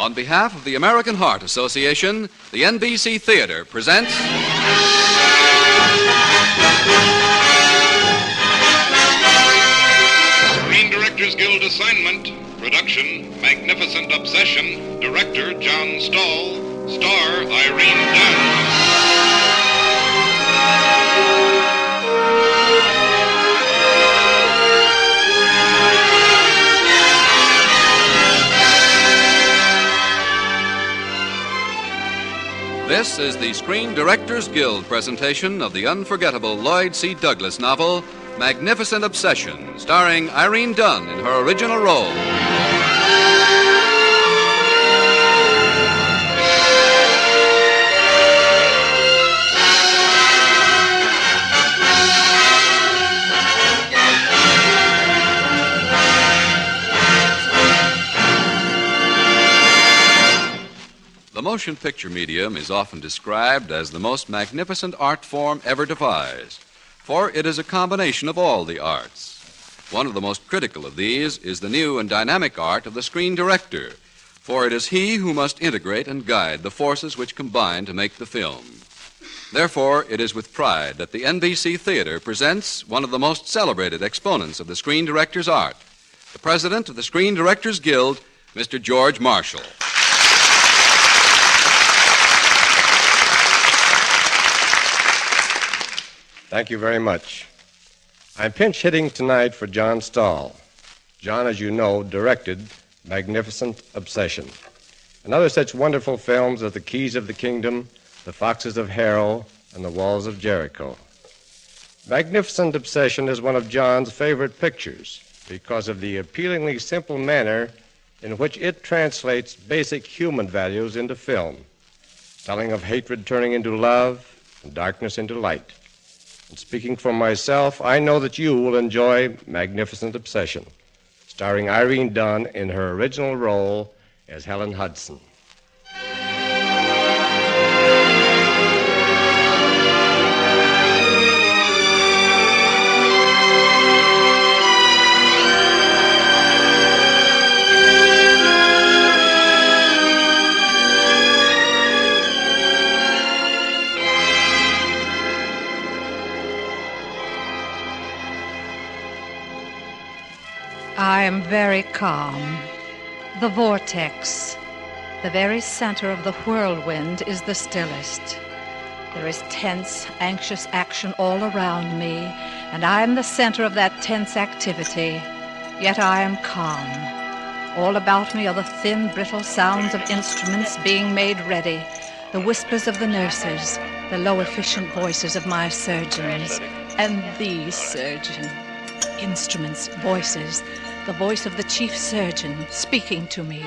On behalf of the American Heart Association, the NBC Theater presents... Screen Directors Guild assignment. Production, Magnificent Obsession. Director, John Stahl. Star, Irene Dunn. This is the Screen Directors Guild presentation of the unforgettable Lloyd C. Douglas novel, Magnificent Obsession, starring Irene Dunn in her original role. The motion picture medium is often described as the most magnificent art form ever devised, for it is a combination of all the arts. One of the most critical of these is the new and dynamic art of the screen director, for it is he who must integrate and guide the forces which combine to make the film. Therefore, it is with pride that the NBC Theater presents one of the most celebrated exponents of the screen director's art, the president of the Screen Directors Guild, Mr. George Marshall. Thank you very much. I'm pinch hitting tonight for John Stahl. John, as you know, directed Magnificent Obsession and other such wonderful films as The Keys of the Kingdom, The Foxes of Harrow, and The Walls of Jericho. Magnificent Obsession is one of John's favorite pictures because of the appealingly simple manner in which it translates basic human values into film, telling of hatred turning into love and darkness into light. And speaking for myself, I know that you will enjoy Magnificent Obsession, starring Irene Dunn in her original role as Helen Hudson. I am very calm. The vortex, the very center of the whirlwind, is the stillest. There is tense, anxious action all around me, and I am the center of that tense activity. Yet I am calm. All about me are the thin, brittle sounds of instruments being made ready, the whispers of the nurses, the low, efficient voices of my surgeons, and these surgeon. Instruments, voices, the voice of the chief surgeon speaking to me,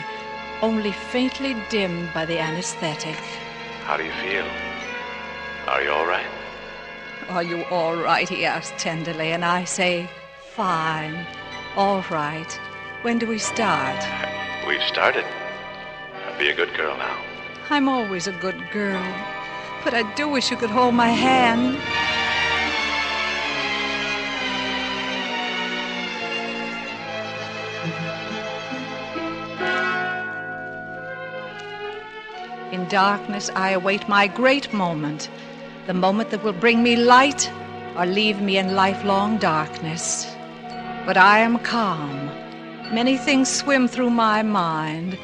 only faintly dimmed by the anesthetic. How do you feel? Are you all right? Are you all right, he asked tenderly, and I say, fine, all right. When do we start? We've started. Be a good girl now. I'm always a good girl, but I do wish you could hold my hand. In darkness, I await my great moment, the moment that will bring me light or leave me in lifelong darkness. But I am calm. Many things swim through my mind.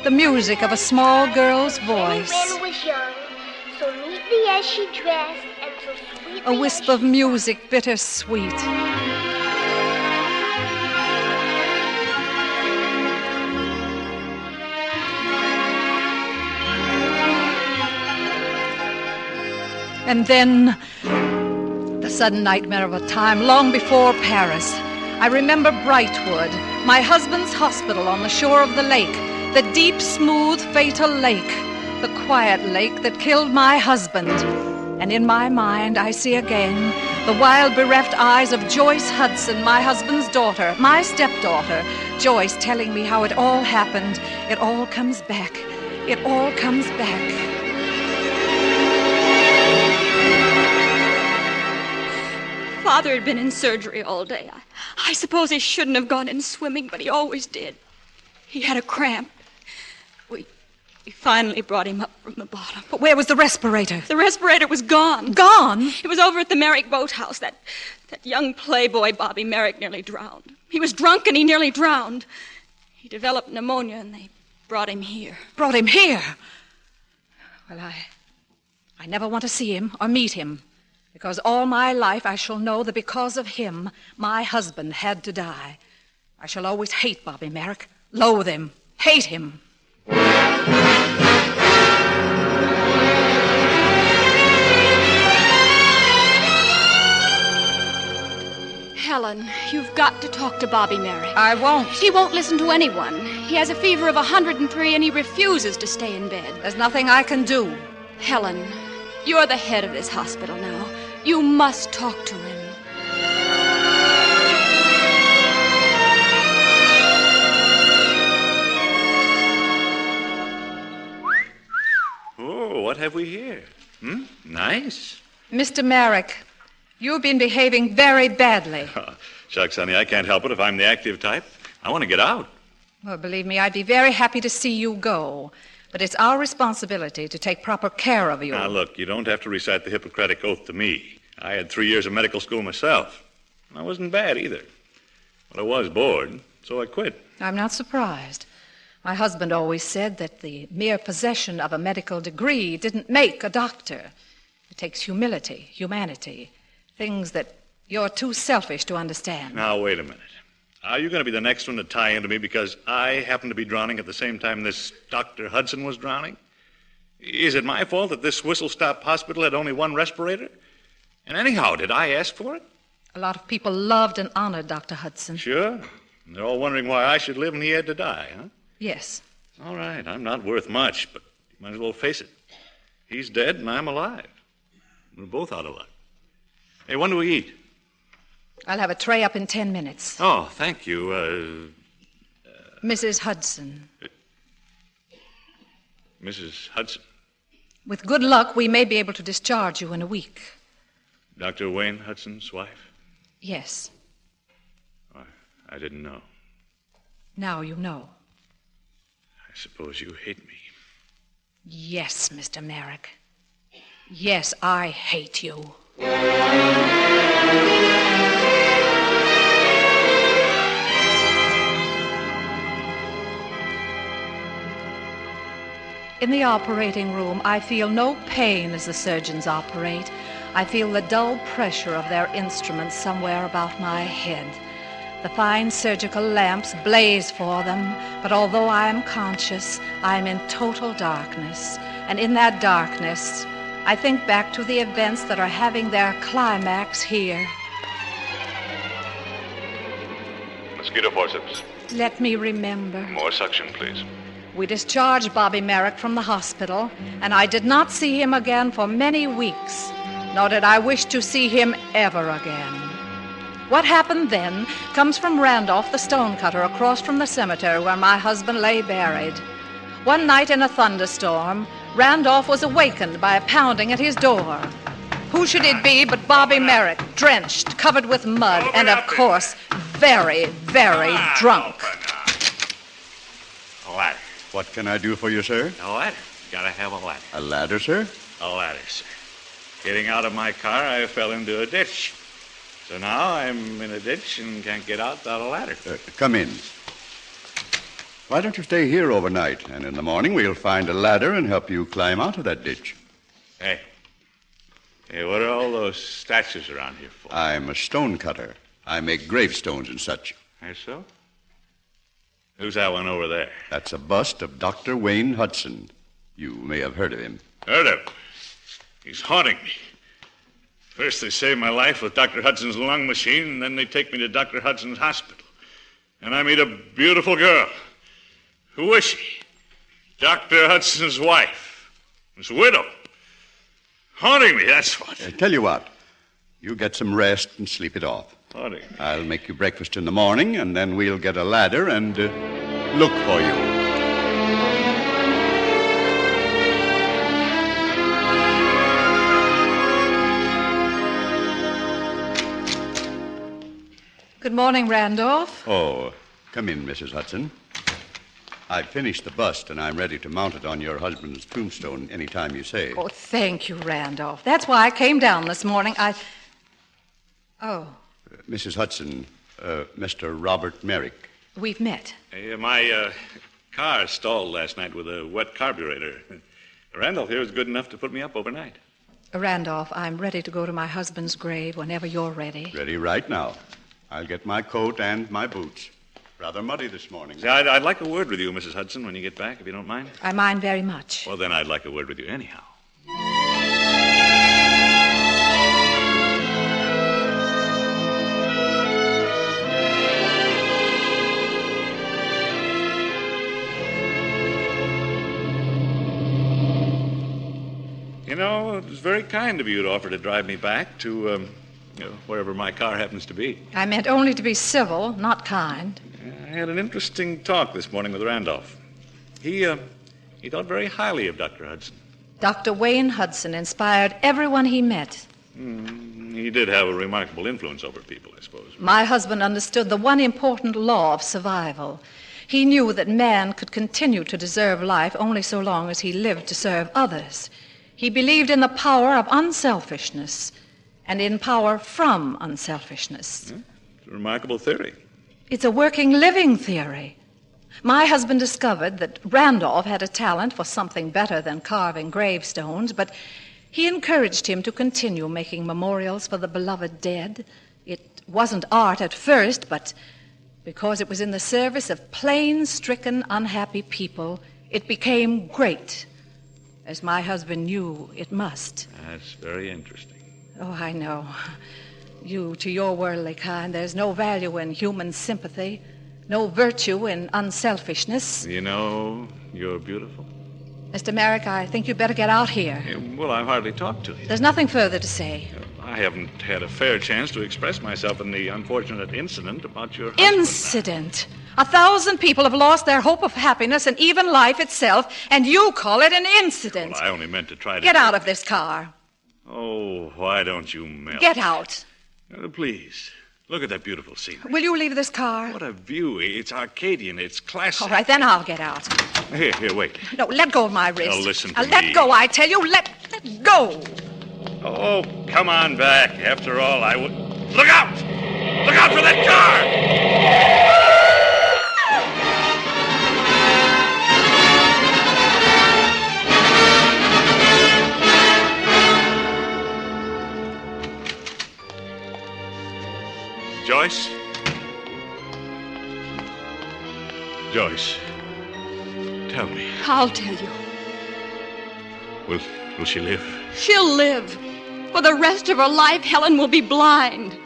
The music of a small girl's voice. When was young, so neatly as she dressed, and so sweetly. A wisp of music, bittersweet. And then, the sudden nightmare of a time long before Paris. I remember Brightwood, my husband's hospital on the shore of the lake, the deep, smooth, fatal lake, the quiet lake that killed my husband. And in my mind, I see again the wild, bereft eyes of Joyce Hudson, my husband's daughter, my stepdaughter. Joyce telling me how it all happened. It all comes back. It all comes back. Father had been in surgery all day. I suppose he shouldn't have gone in swimming, but he always did. He had a cramp. finally brought him up from the bottom. But where was the respirator? The respirator was gone. Gone? It was over at the Merrick boathouse. That young playboy, Bobby Merrick, nearly drowned. He was drunk and he nearly drowned. He developed pneumonia and they brought him here. Brought him here? Well, I never want to see him or meet him, because all my life I shall know that because of him, my husband had to die. I shall always hate Bobby Merrick, loathe him, hate him. Helen, you've got to talk to Bobby Merrick. I won't. He won't listen to anyone. He has a fever of 103 and he refuses to stay in bed. There's nothing I can do. Helen, you're the head of this hospital now. You must talk to him. Oh, what have we here? Nice. Mr. Merrick, you've been behaving very badly. Shucks, honey, I can't help it if I'm the active type. I want to get out. Well, believe me, I'd be very happy to see you go. But it's our responsibility to take proper care of you. Now, look, you don't have to recite the Hippocratic Oath to me. I had 3 years of medical school myself. I wasn't bad either. But I was bored, so I quit. I'm not surprised. My husband always said that the mere possession of a medical degree didn't make a doctor. It takes humility, humanity, things that you're too selfish to understand. Now, wait a minute. Are you going to be the next one to tie into me because I happen to be drowning at the same time this Dr. Hudson was drowning? Is it my fault that this whistle-stop hospital had only one respirator? And anyhow, did I ask for it? A lot of people loved and honored Dr. Hudson. Sure. And they're all wondering why I should live and he had to die, huh? Yes. All right, I'm not worth much, but you might as well face it. He's dead and I'm alive. We're both out of luck. Hey, when do we eat? I'll have a tray up in 10 minutes. Oh, thank you. Mrs. Hudson. Mrs. Hudson. With good luck, we may be able to discharge you in a week. Dr. Wayne Hudson's wife? Yes. Oh, I didn't know. Now you know. I suppose you hate me. Yes, Mr. Merrick. Yes, I hate you. In the operating room, I feel no pain as the surgeons operate. I feel the dull pressure of their instruments somewhere about my head. The fine surgical lamps blaze for them, but although I am conscious, I am in total darkness. And in that darkness, I think back to the events that are having their climax here. Mosquito forceps. Let me remember. More suction, please. We discharged Bobby Merrick from the hospital, and I did not see him again for many weeks, nor did I wish to see him ever again. What happened then comes from Randolph, the stonecutter, across from the cemetery where my husband lay buried. One night in a thunderstorm, Randolph was awakened by a pounding at his door. Who should it be but Bobby Merrick, drenched, covered with mud, and of course, very, very drunk. A ladder. What can I do for you, sir? A ladder. Gotta have a ladder. A ladder, sir? A ladder, sir. Getting out of my car, I fell into a ditch. So now I'm in a ditch and can't get out without a ladder. Come in. Why don't you stay here overnight, and in the morning we'll find a ladder and help you climb out of that ditch. Hey, what are all those statues around here for? I'm a stonecutter. I make gravestones and such. Hey, so? Who's that one over there? That's a bust of Dr. Wayne Hudson. You may have heard of him. Heard of him? He's haunting me. First they save my life with Dr. Hudson's lung machine, and then they take me to Dr. Hudson's hospital. And I meet a beautiful girl. Who is she? Dr. Hudson's wife. His widow. Haunting me, that's what. Tell you what. You get some rest and sleep it off. Haunting me. I'll make you breakfast in the morning, and then we'll get a ladder and look for you. Good morning, Randolph. Oh, come in, Mrs. Hudson. I've finished the bust, and I'm ready to mount it on your husband's tombstone any time you say. Oh, thank you, Randolph. That's why I came down this morning. Oh, Mrs. Hudson, Mr. Robert Merrick. we've met. Hey, my car stalled last night with a wet carburetor. Randolph here was good enough to put me up overnight. Randolph, I'm ready to go to my husband's grave whenever you're ready. Ready right now. I'll get my coat and my boots. Rather muddy this morning. See, I'd like a word with you, Mrs. Hudson, when you get back, if you don't mind. I mind very much. Well, then I'd like a word with you anyhow. You know, it was very kind of you to offer to drive me back to, wherever my car happens to be. I meant only to be civil, not kind. I had an interesting talk this morning with Randolph. He thought very highly of Dr. Hudson. Dr. Wayne Hudson inspired everyone he met. He did have a remarkable influence over people, I suppose. My husband understood the one important law of survival. He knew that man could continue to deserve life only so long as he lived to serve others. He believed in the power of unselfishness and in power from unselfishness. It's a remarkable theory. It's a working, living theory. My husband discovered that Randolph had a talent for something better than carving gravestones, but he encouraged him to continue making memorials for the beloved dead. It wasn't art at first, but because it was in the service of plain, stricken, unhappy people, it became great, as my husband knew it must. That's very interesting. Oh, I know. You, to your worldly kind, there's no value in human sympathy, no virtue in unselfishness. You know, you're beautiful. Mr. Merrick, I think you'd better get out here. Well, I've hardly talked to you. There's nothing further to say. I haven't had a fair chance to express myself in the unfortunate incident about your husband. Incident? 1,000 people have lost their hope of happiness and even life itself, and you call it an incident. Well, I only meant to try to... Get out of this car. Oh, why don't you melt? Get out. Please, look at that beautiful scenery. Will you leave this car? What a view. It's Arcadian. It's classic. All right, then I'll get out. Here, wait. No, let go of my wrist. Now, listen to me. Let go, I tell you. Let go. Oh, come on back. After all, I would... Look out! Look out for that car! Joyce? Joyce, tell me. I'll tell you. Will she live? She'll live. For the rest of her life, Helen will be blind.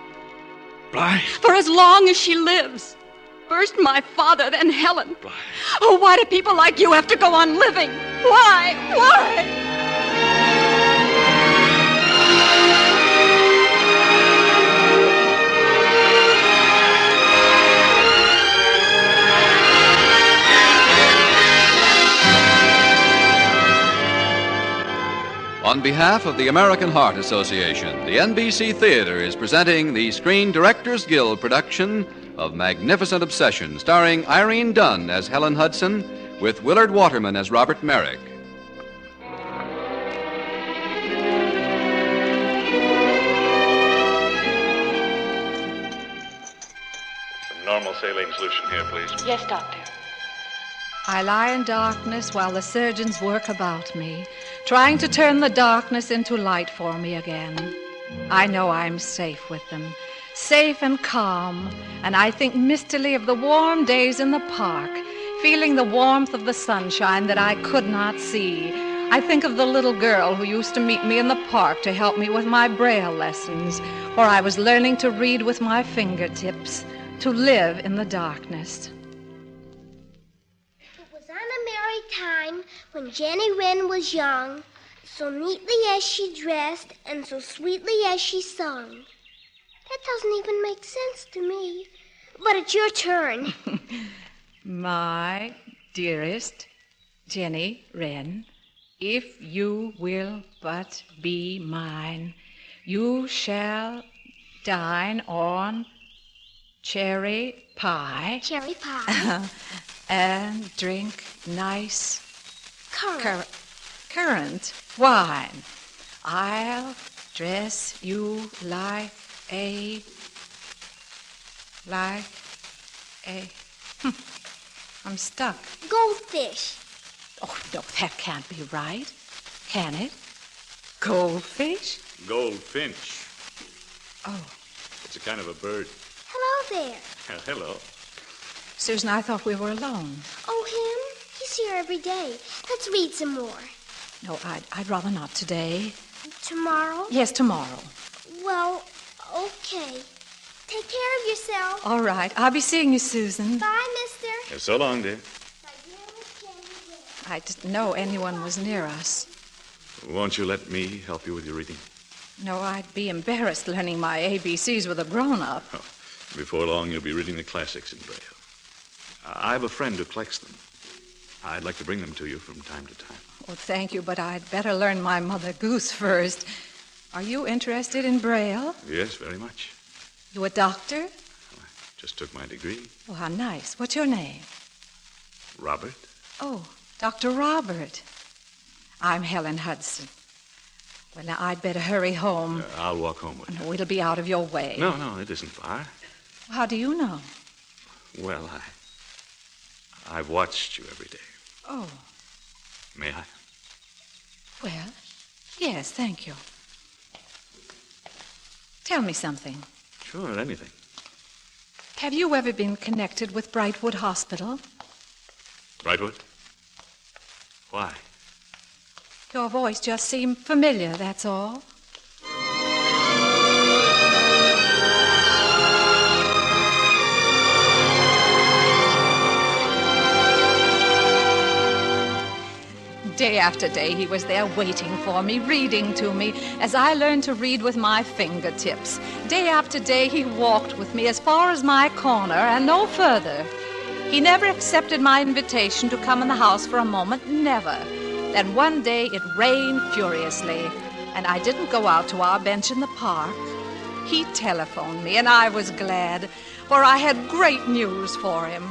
Blind? For as long as she lives. First my father, then Helen. Blind. Oh, why do people like you have to go on living? Why? Why? On behalf of the American Heart Association, the NBC Theater is presenting the Screen Directors Guild production of Magnificent Obsession, starring Irene Dunn as Helen Hudson, with Willard Waterman as Robert Merrick. Some normal saline solution here, please. Yes, Doctor. I lie in darkness while the surgeons work about me, trying to turn the darkness into light for me again. I know I'm safe with them, safe and calm, and I think mistily of the warm days in the park, feeling the warmth of the sunshine that I could not see. I think of the little girl who used to meet me in the park to help me with my Braille lessons, where I was learning to read with my fingertips, to live in the darkness. Time when Jenny Wren was young, so neatly as she dressed and so sweetly as she sung. That doesn't even make sense to me. But it's your turn. My dearest Jenny Wren, if you will but be mine, you shall dine on cherry pie. Cherry pie. and drink nice Currant. currant wine. I'll dress you like a... I'm stuck. Goldfish. Oh, no, that can't be right. Can it? Goldfish? Goldfinch. Oh. It's a kind of a bird. Hello there. Hello. Susan, I thought we were alone. Oh, him? He's here every day. Let's read some more. No, I'd rather not today. Tomorrow? Yes, tomorrow. Well, okay. Take care of yourself. All right. I'll be seeing you, Susan. Bye, mister. Yeah, so long, dear. My dear Miss Jenny. I didn't know anyone was near us. Won't you let me help you with your reading? No, I'd be embarrassed learning my ABCs with a grown-up. Oh, before long, you'll be reading the classics in Braille. I have a friend who collects them. I'd like to bring them to you from time to time. Oh, thank you, but I'd better learn my Mother Goose first. Are you interested in Braille? Yes, very much. You a doctor? I just took my degree. Oh, how nice. What's your name? Robert? Oh, Dr. Robert. I'm Helen Hudson. Well, now, I'd better hurry home. I'll walk home with you. No, it'll be out of your way. No, it isn't far. How do you know? Well, I've watched you every day. Oh, May I? well, yes, thank you. Tell me something. Sure, anything. Have you ever been connected with Brightwood Hospital? Brightwood? Why? Your voice just seemed familiar, that's all. Day after day, he was there waiting for me, reading to me, as I learned to read with my fingertips. Day after day, he walked with me as far as my corner and no further. He never accepted my invitation to come in the house for a moment, never. Then one day, it rained furiously, and I didn't go out to our bench in the park. He telephoned me, and I was glad, for I had great news for him.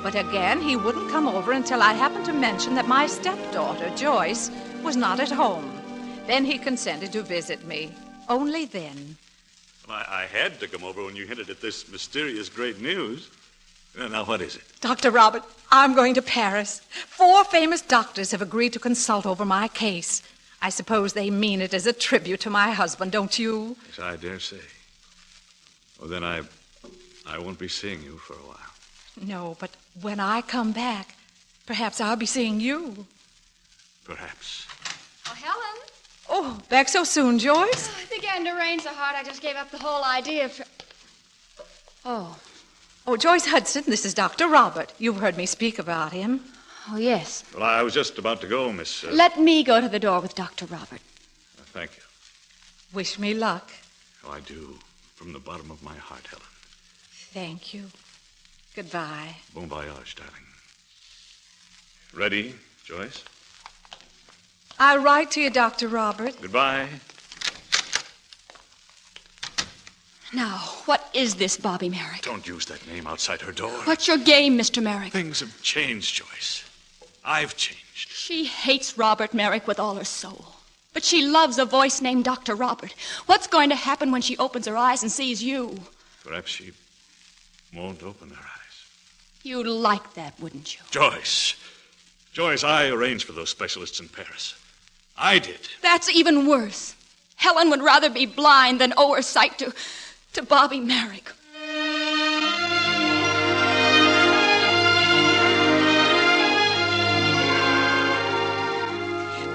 But again, he wouldn't come over until I happened to mention that my stepdaughter, Joyce, was not at home. Then he consented to visit me. Only then. Well, I had to come over when you hinted at this mysterious great news. Now, what is it? Dr. Robert, I'm going to Paris. 4 famous doctors have agreed to consult over my case. I suppose they mean it as a tribute to my husband, don't you? Yes, I dare say. Well, then I won't be seeing you for a while. No, but when I come back, perhaps I'll be seeing you. Perhaps. Oh, Helen. Oh, back so soon, Joyce? It began to rain so hard I just gave up the whole idea of... Oh, Joyce Hudson, this is Dr. Robert. You've heard me speak about him. Oh, yes. Well, I was just about to go, Miss... Let me go to the door with Dr. Robert. Thank you. Wish me luck. Oh, I do. From the bottom of my heart, Helen. Thank you. Goodbye. Bon voyage, darling. Ready, Joyce? I'll write to you, Dr. Robert. Goodbye. Now, what is this, Bobby Merrick? Don't use that name outside her door. What's your game, Mr. Merrick? Things have changed, Joyce. I've changed. She hates Robert Merrick with all her soul. But she loves a voice named Dr. Robert. What's going to happen when she opens her eyes and sees you? Perhaps she won't open her eyes. You'd like that, wouldn't you? Joyce, I arranged for those specialists in Paris. I did. That's even worse. Helen would rather be blind than owe her sight to Bobby Merrick.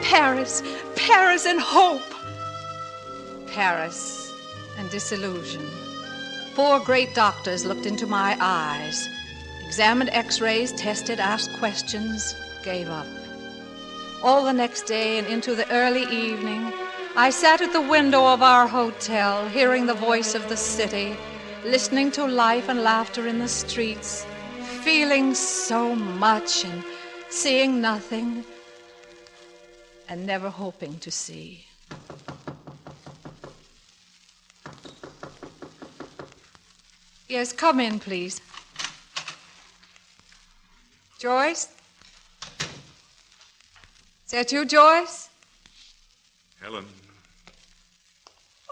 Paris and hope. Paris and disillusion. 4 great doctors looked into my eyes, examined x-rays, tested, asked questions, gave up. All the next day and into the early evening, I sat at the window of our hotel, hearing the voice of the city, listening to life and laughter in the streets, feeling so much and seeing nothing, and never hoping to see. Yes, come in, please. Joyce? Is that you, Joyce? Helen,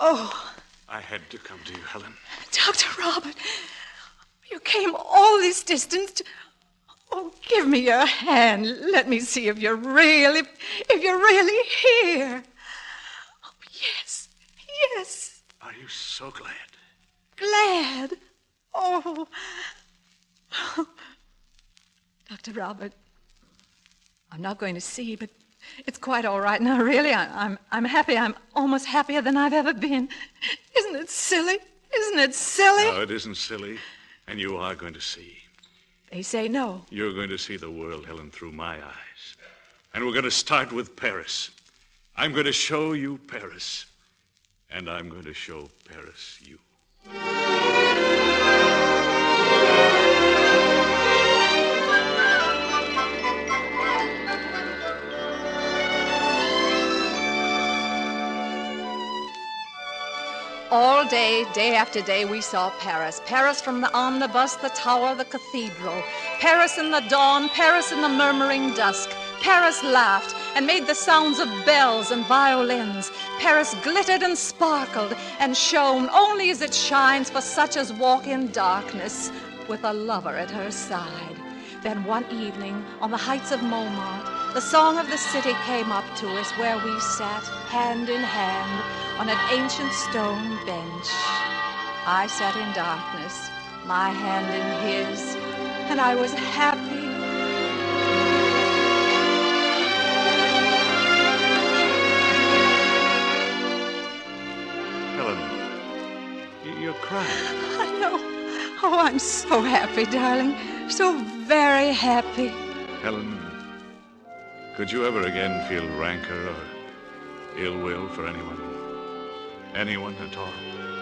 Oh, I had to come to you, Helen. Dr. Robert, you came all this distance to... Oh, give me your hand. Let me see if you're real, if you're really here. Oh, yes, yes. Are you so glad? Glad. Oh. Dr. Robert, I'm not going to see, but it's quite all right now, really. I'm happy. I'm almost happier than I've ever been. Isn't it silly? Isn't it silly? No, it isn't silly. And you are going to see. They say no. You're going to see the world, Helen, through my eyes. And we're going to start with Paris. I'm going to show you Paris. And I'm going to show Paris you. All day, day after day, we saw Paris. Paris from the omnibus, the tower, the cathedral. Paris in the dawn, Paris in the murmuring dusk. Paris laughed and made the sounds of bells and violins. Paris glittered and sparkled and shone only as it shines for such as walk in darkness with a lover at her side. Then one evening, on the heights of Montmartre, the song of the city came up to us where we sat, hand in hand, on an ancient stone bench. I sat in darkness, my hand in his, and I was happy. Helen, you're crying. I know. Oh, I'm so happy, darling. So very happy. Helen, could you ever again feel rancor or ill will for anyone? Anyone at all?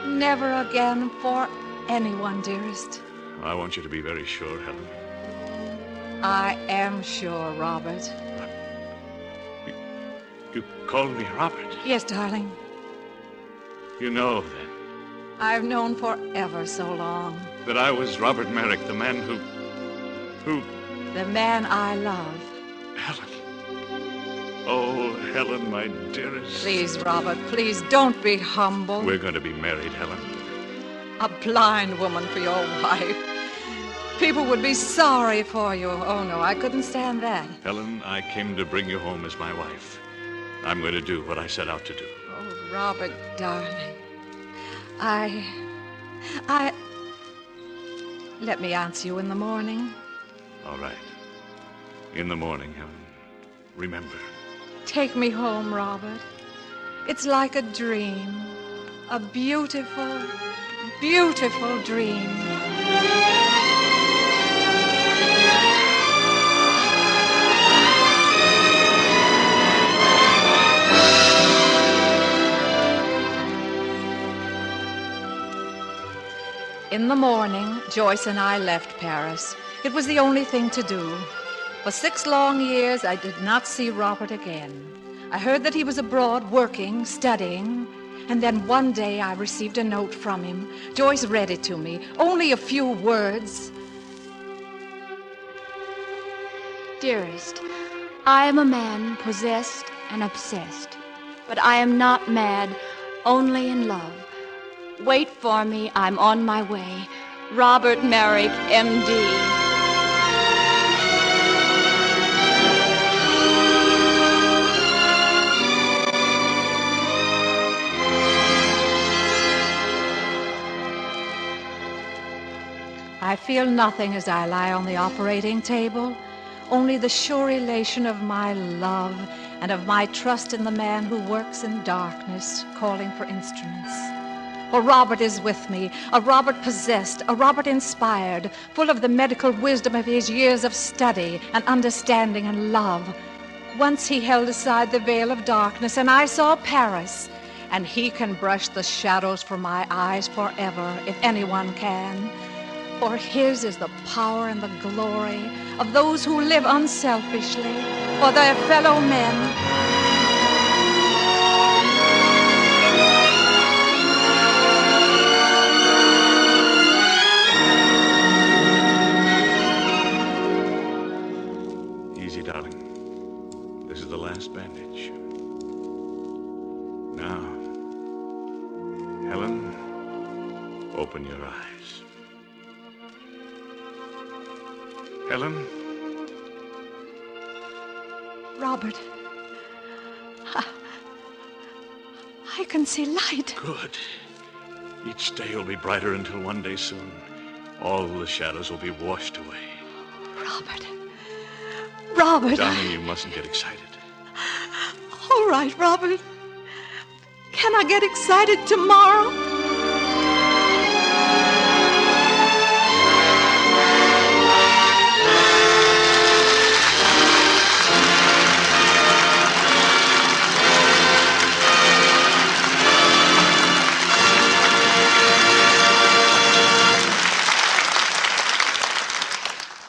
Never again for anyone, dearest. I want you to be very sure, Helen. I am sure, Robert. You called me Robert. Yes, darling. You know, then, I've known for ever so long. that I was Robert Merrick, the man who... The man I love. Helen. Oh, Helen, my dearest. Please, Robert, please don't be humble. We're going to be married, Helen. A blind woman for your wife. People would be sorry for you. Oh, no, I couldn't stand that. Helen, I came to bring you home as my wife. I'm going to do what I set out to do. Oh, Robert, darling. Let me answer you in the morning. All right. In the morning, Helen. Remember. Take me home, Robert. It's like a dream. A beautiful, beautiful dream. In the morning, Joyce and I left Paris. It was the only thing to do. For 6 long years, I did not see Robert again. I heard that he was abroad working, studying, and then one day I received a note from him. Joyce read it to me, only a few words. Dearest, I am a man possessed and obsessed, but I am not mad, only in love. Wait for me, I'm on my way. Robert Merrick, M.D. I feel nothing as I lie on the operating table, only the sure elation of my love and of my trust in the man who works in darkness, calling for instruments. For Robert is with me, a Robert possessed, a Robert inspired, full of the medical wisdom of his years of study and understanding and love. Once he held aside the veil of darkness, and I saw Paris, and he can brush the shadows from my eyes forever, if anyone can. For his is the power and the glory of those who live unselfishly for their fellow men. is the last bandage. Now, Helen, open your eyes. Helen? Robert, I can see light. Good. Each day will be brighter until one day soon, all the shadows will be washed away. Robert. Darling, you mustn't get excited. All right, Robert. Can I get excited tomorrow?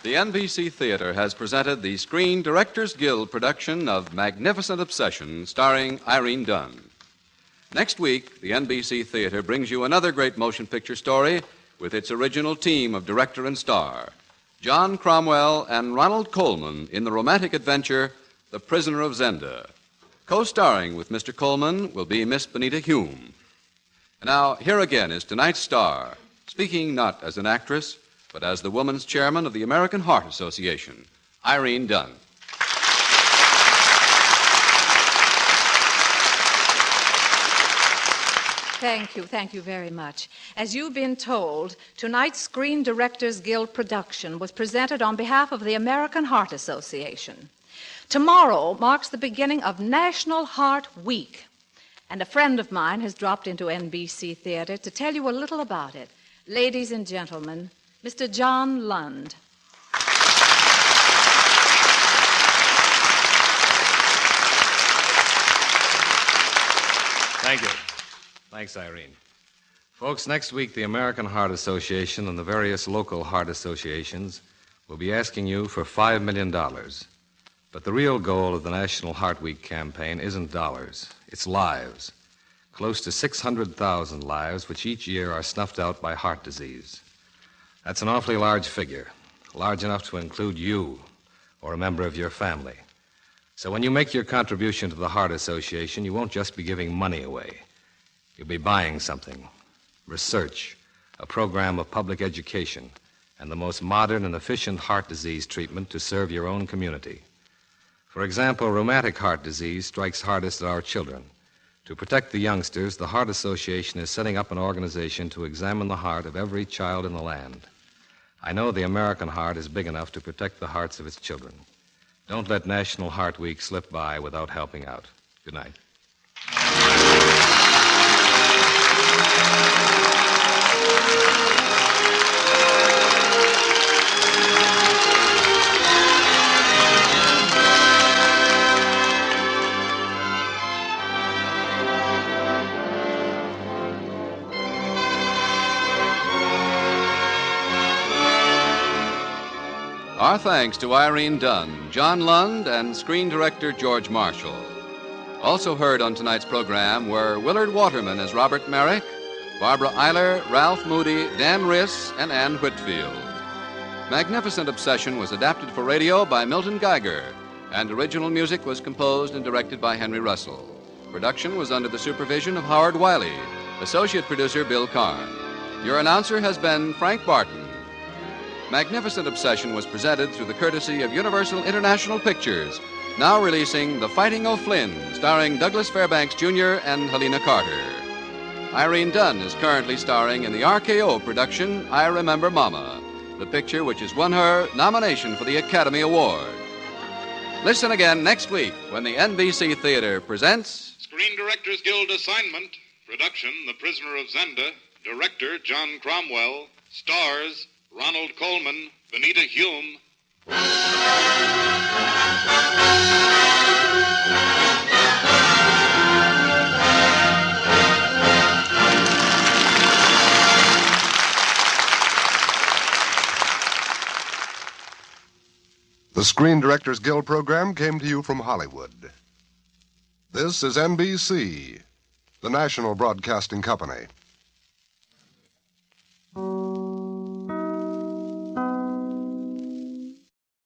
The NBC Theater has presented the Screen Directors Guild production of Magnificent Obsession, starring Irene Dunn. Next week, the NBC Theater brings you another great motion picture story with its original team of director and star, John Cromwell and Ronald Colman in the romantic adventure The Prisoner of Zenda. Co-starring with Mr. Colman will be Miss Benita Hume. Now, here again is tonight's star, speaking not as an actress, but as the woman's chairman of the American Heart Association, Irene Dunn. Thank you very much. As you've been told, tonight's Screen Directors Guild production was presented on behalf of the American Heart Association. Tomorrow marks the beginning of National Heart Week, and a friend of mine has dropped into NBC Theater to tell you a little about it. Ladies and gentlemen, Mr. John Lund. Thank you. Thanks, Irene. Folks, next week the American Heart Association and the various local heart associations will be asking you for $5 million. But the real goal of the National Heart Week campaign isn't dollars, it's lives. Close to 600,000 lives which each year are snuffed out by heart disease. That's an awfully large figure, large enough to include you or a member of your family. So when you make your contribution to the Heart Association, you won't just be giving money away. You'll be buying something, research, a program of public education, and the most modern and efficient heart disease treatment to serve your own community. For example, rheumatic heart disease strikes hardest at our children. To protect the youngsters, the Heart Association is setting up an organization to examine the heart of every child in the land. I know the American heart is big enough to protect the hearts of its children. Don't let National Heart Week slip by without helping out. Good night. Our thanks to Irene Dunn, John Lund, and screen director George Marshall. Also heard on tonight's program were Willard Waterman as Robert Merrick, Barbara Eiler, Ralph Moody, Dan Riss, and Ann Whitfield. Magnificent Obsession was adapted for radio by Milton Geiger, and original music was composed and directed by Henry Russell. Production was under the supervision of Howard Wiley, associate producer Bill Karn. Your announcer has been Frank Barton. Magnificent Obsession was presented through the courtesy of Universal International Pictures, now releasing The Fighting O'Flynn, starring Douglas Fairbanks Jr. and Helena Carter. Irene Dunn is currently starring in the RKO production I Remember Mama, the picture which has won her nomination for the Academy Award. Listen again next week when the NBC Theater presents Screen Directors Guild assignment. Production, The Prisoner of Zenda. Director, John Cromwell. Stars, Ronald Colman, Benita Hume. The Screen Directors Guild program came to you from Hollywood. This is NBC, the national broadcasting company.